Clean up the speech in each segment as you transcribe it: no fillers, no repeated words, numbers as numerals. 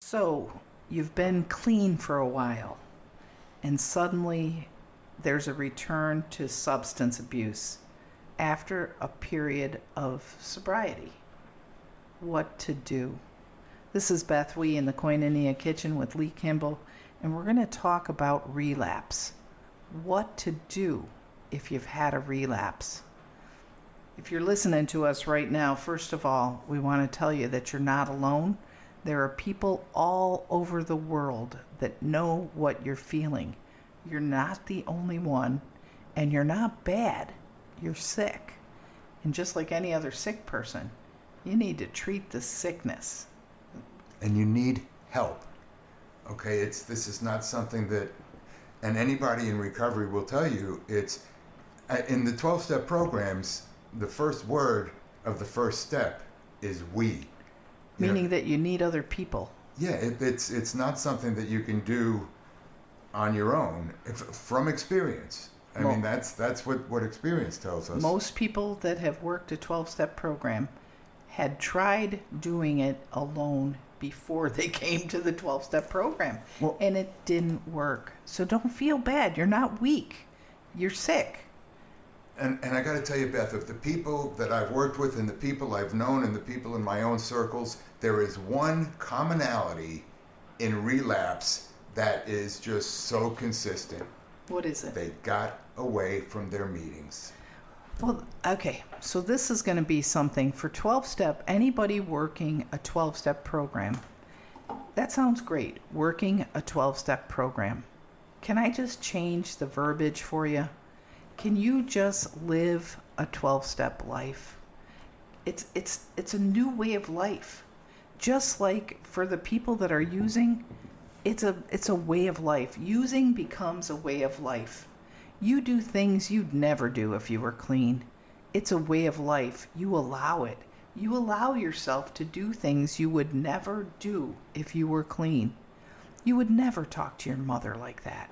So, you've been clean for a while, and suddenly there's a return to substance abuse after a period of sobriety. What to do? This is Beth Lee in the Koinonia Kitchen with Lee Kimball, and we're going to talk about relapse. What to do if you've had a relapse. If you're listening to us right now, first of all, we want to tell you that you're not alone. There are people all over the world that know what you're feeling. You're not the only one, and you're not bad. You're sick. And just like any other sick person, you need to treat the sickness. And you need help. Okay, this is not something that, and anybody in recovery will tell you, it's in the 12-step programs, the first word of the first step is we. Meaning that you need other people. Yeah, it's not something that you can do on your own from experience. I mean, that's what experience tells us. Most people that have worked a 12-step program had tried doing it alone before they came to the 12-step program, and it didn't work. So don't feel bad. You're not weak. You're sick. And I got to tell you, Beth, of the people that I've worked with and the people I've known and the people in my own circles, there is one commonality in relapse that is just so consistent. What is it? They got away from their meetings. Well, okay, so this is going to be something for 12-step, anybody working a 12-step program. That sounds great, working a 12-step program. Can I just change the verbiage for you? Can you just live a 12-step life? It's a new way of life. Just like for the people that are using, it's a way of life. Using becomes a way of life. You do things you'd never do if you were clean. It's a way of life. You allow it. You allow yourself to do things you would never do if you were clean. You would never talk to your mother like that.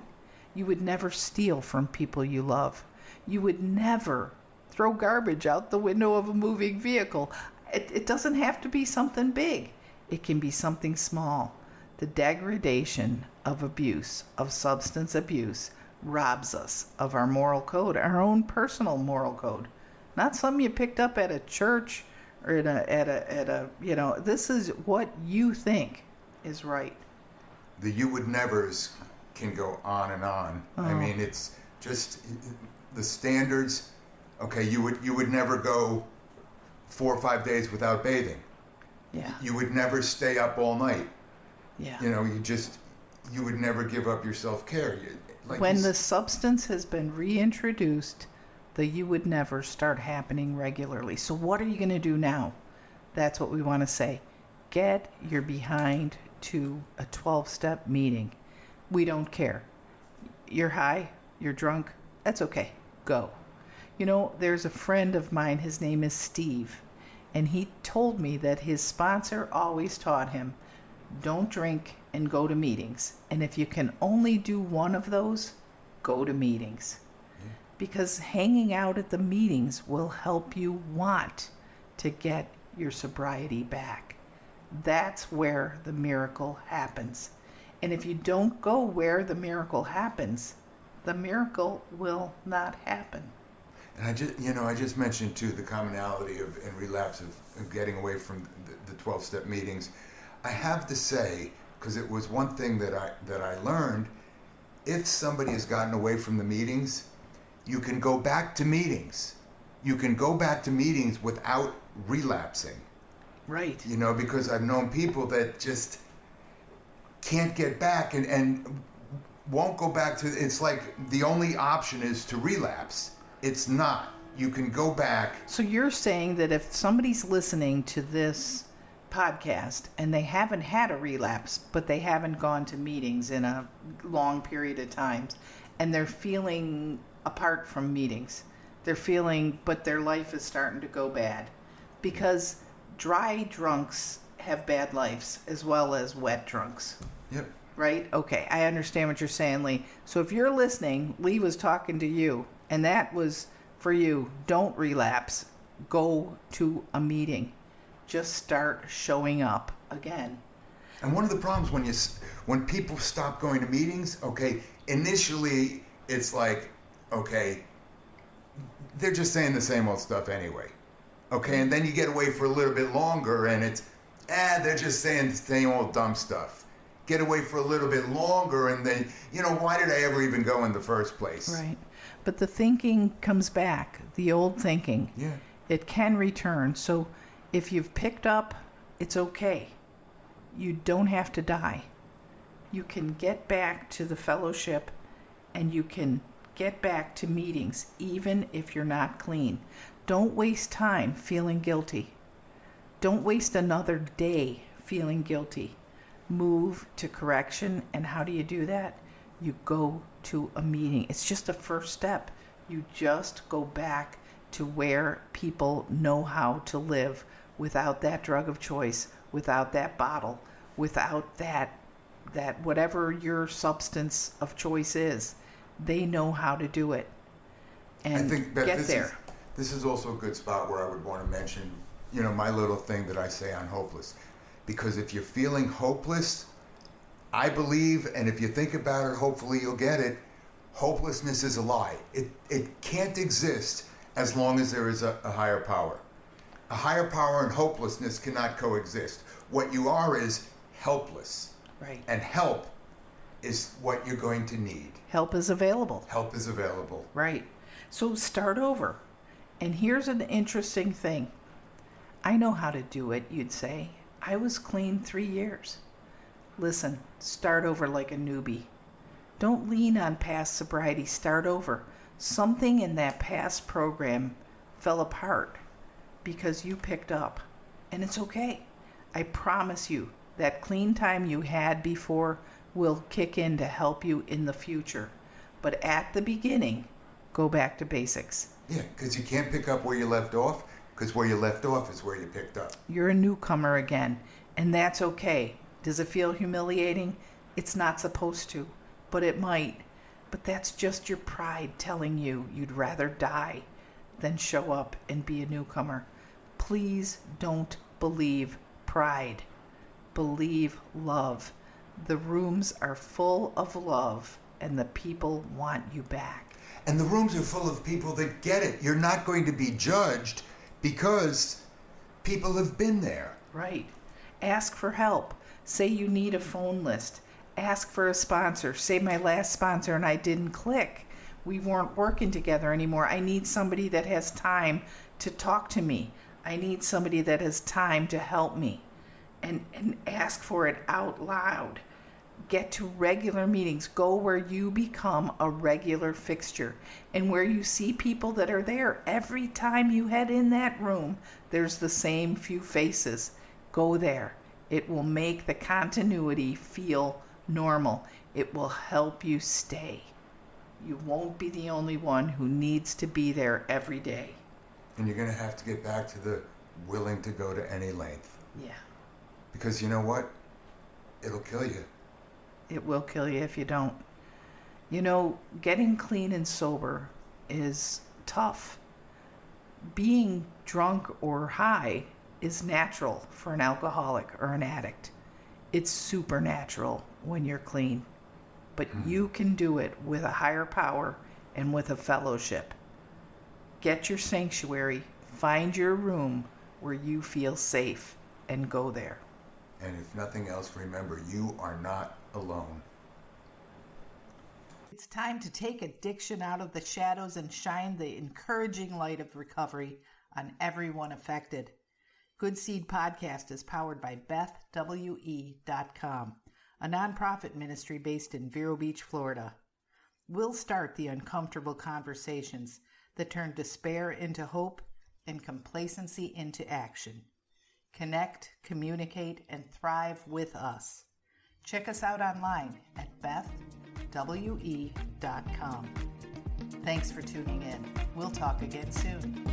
You would never steal from people you love. You would never throw garbage out the window of a moving vehicle. It doesn't have to be something big. It can be something small. The degradation of abuse, of substance abuse, robs us of our moral code, our own personal moral code. Not something you picked up at a church or at a this is what you think is right. The you would nevers can go on and on. Oh. I mean, it's just the standards. Okay, you would never go 4 or 5 days without bathing. Yeah. You would never stay up all night. Yeah. You would never give up your self-care. When the substance has been reintroduced, the you would never start happening regularly. So what are you going to do now? That's what we want to say. Get your behind to a 12-step meeting. We don't care. You're high, you're drunk, that's okay. Go. There's a friend of mine, his name is Steve, and he told me that his sponsor always taught him, don't drink and go to meetings. And if you can only do one of those, go to meetings. Yeah. Because hanging out at the meetings will help you want to get your sobriety back. That's where the miracle happens. And if you don't go where the miracle happens, the miracle will not happen. And I just mentioned too the commonality in relapse of getting away from the 12-step meetings. I have to say, because it was one thing that I learned, if somebody has gotten away from the meetings, you can go back to meetings. You can go back to meetings without relapsing. Right. Because I've known people that just can't get back and won't go back to, it's like the only option is to relapse. It's not. You can go back. So you're saying that if somebody's listening to this podcast and they haven't had a relapse, but they haven't gone to meetings in a long period of time, and they're feeling apart from meetings, but their life is starting to go bad, because dry drunks have bad lives as well as wet drunks. Yep. Right? Okay, I understand what you're saying, Lee. So if you're listening, Lee was talking to you, and that was for you. Don't relapse. Go to a meeting. Just start showing up again. And one of the problems when people stop going to meetings, okay, initially it's like, okay, they're just saying the same old stuff anyway. Okay, and then you get away for a little bit longer and it's, they're just saying the same old dumb stuff. Get away for a little bit longer and then, why did I ever even go in the first place? Right. But the thinking comes back, the old thinking. Yeah. It can return. So if you've picked up, it's okay. You don't have to die. You can get back to the fellowship and you can get back to meetings even if you're not clean. Don't waste time feeling guilty. Don't waste another day feeling guilty. Move to correction. And how do you do that? You go to a meeting. It's just a first step. You just go back to where people know how to live without that drug of choice, without that bottle, without that whatever your substance of choice is. They know how to do it. And I think that get there. This is also a good spot where I would want to mention, my little thing that I say on hopeless. Because if you're feeling hopeless, I believe, and if you think about it, hopefully you'll get it, hopelessness is a lie. It can't exist as long as there is a higher power. A higher power and hopelessness cannot coexist. What you are is helpless. Right. And help is what you're going to need. Help is available. Help is available. Right. So start over. And here's an interesting thing. I know how to do it, you'd say. I was clean 3 years. Listen, start over like a newbie. Don't lean on past sobriety. Start over. Something in that past program fell apart because you picked up. And it's okay. I promise you that clean time you had before will kick in to help you in the future. But at the beginning, go back to basics. Yeah, because you can't pick up where you left off, because where you left off is where you picked up. You're a newcomer again, and that's okay. Does it feel humiliating? It's not supposed to, but it might. But that's just your pride telling you you'd rather die than show up and be a newcomer. Please don't believe pride. Believe love. The rooms are full of love, and the people want you back. And the rooms are full of people that get it. You're not going to be judged because people have been there. Right. Ask for help. Say you need a phone list. Ask for a sponsor. Say my last sponsor and I didn't click. We weren't working together anymore. I need somebody that has time to talk to me. I need somebody that has time to help me. And ask for it out loud. Get to regular meetings. Go where you become a regular fixture and where you see people that are there. Every time you head in that room, there's the same few faces. Go there. It will make the continuity feel normal. It will help you stay. You won't be the only one who needs to be there every day. And you're going to have to get back to the willing to go to any length. Yeah. Because you know what? It'll kill you. It will kill you if you don't. Getting clean and sober is tough. Being drunk or high is natural for an alcoholic or an addict. It's supernatural when you're clean. But you can do it with a higher power and with a fellowship. Get your sanctuary, find your room where you feel safe, and go there. And if nothing else, remember, you are not alone. It's time to take addiction out of the shadows and shine the encouraging light of recovery on everyone affected. Good Seed Podcast is powered by BethWE.com, a nonprofit ministry based in Vero Beach, Florida. We'll start the uncomfortable conversations that turn despair into hope and complacency into action. Connect, communicate, and thrive with us. Check us out online at BethWE.com. Thanks for tuning in. We'll talk again soon.